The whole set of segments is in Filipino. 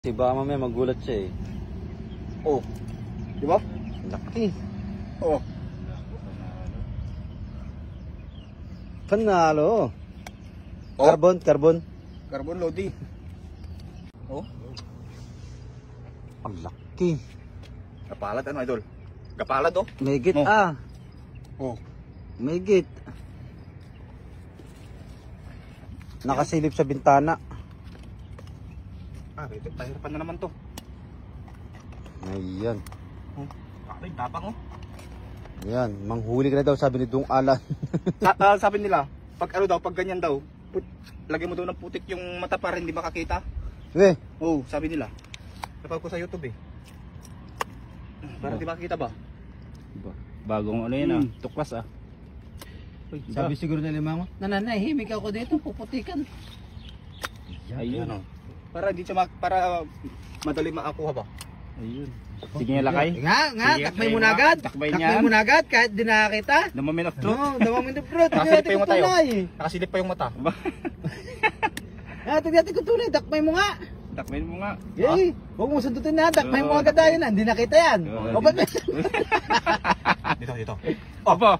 Si baka mamaya magulat siya eh. Oh. Di ba? Laki. Oh. Panalo. Oh. Carbon. Carbon Lodi. Oh. Ang laki. Kapalad ano, idol? Kapalad oh. Megit Oh. ah. Oh. Megit. Nakasilip sa bintana. Ah, ito, pahirapan na naman to. Ayan. Oh. Ay, tapang oh. Ayan. Manghuli ka na daw sabi ni Dung Alan. Sabi nila, pag ano daw, pag ganyan daw, lagyan mo daw ng putik yung mata para hindi makakita. Eh. Oh, sabi nila. Napag ko sa YouTube eh. Para hindi makakita ba? Bagong ano yan tuklas ah. Sabi siguro na limang, nananahimik ako dito, puputikan. Ayun oh. Para hindi siya para madali makakuha ba? Ayun. Sige nga lakay. Nga, Sige, takbay mo tayo na nga. agad. Takbay Takbay niyan. mo na agad kahit di nakakita. The moment of truth. No, damang minto bro. Nakasilip pa yung mata tunay. Nakasilip pa yung mata. Tignan ko tunay, takbay mo nga. Takbayin mo nga. Yay, huwag mo sundutin na, takbay mo agad tayo na. Hindi nakita yan. Oo. O ba't Dito. Opo.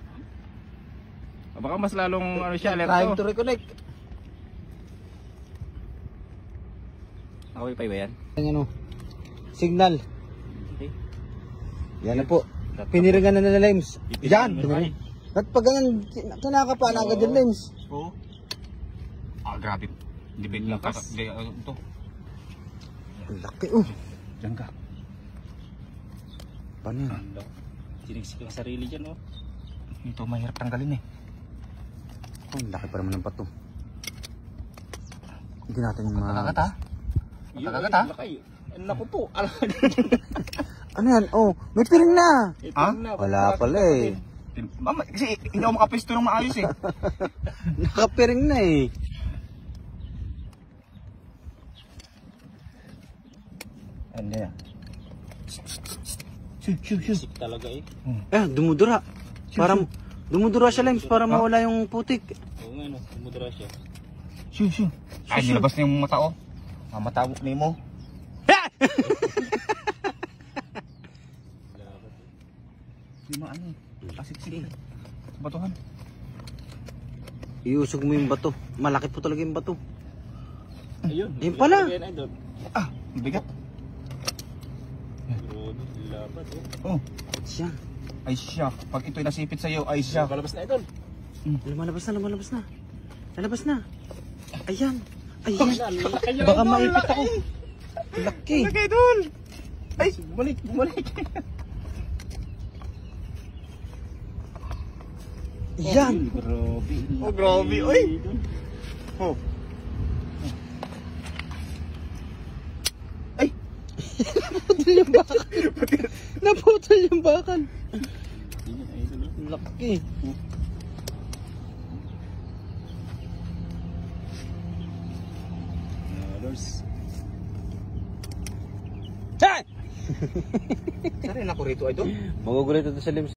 Baka mas lalong ano siya, trying alerto. to reconnect. Okay pa ba yan? Ano? Signal. Okay. Yan na po. Piniringan na nila Lems. Yan. Piniringan. At pag ganun, kinakapa na agad yung Lems. Oo. Ah, grabe. Hindi ba yung Lakas. ito? Ang laki Diyan ka. Paano yan? Sinigsik ang sarili dyan oh. Ito mahirap tanggalin eh. Ang laki pa naman ng pato. Hindi natin yung Kakagat ha? Kakagat ha? Naku po. Ano yan? Oh, may piring na. Ha? Wala pala eh. Mama, kasi hindi ako makapesto ng maayos eh. Nakapiring na eh. Ano yan? Sik talaga eh. Dumudura. Para dumudura siya Lems para mawala yung putik. Oo nga no, umudra siya. Shoo. Ay, nilabas na yung mata oh. Mamatawok ni mo. Hindi mo ano eh. Pasik-sik eh. Batuhan. Iusog mo yung bato. Malaki po talaga yung bato. Ayun. Ayun pala. Ah, bigat. Grabe, labat oh. Oh, Siya. ay siya. Pag ito'y nasipit sa'yo, ay siya. Palabas na idol. Lumalabas na. Lalabas na. Ayan. Laki Baka maipit ako. Laki. Laki doon. Ay, bumalik. Yan. Grabe. Oh, grabe. Oy. Oh. Ay. Naputol yung bakal. Naputol yung bakal. Yun, idol. Laki. Dollars. Saan rin ako rito, idol? Magugulit ito sa Lems.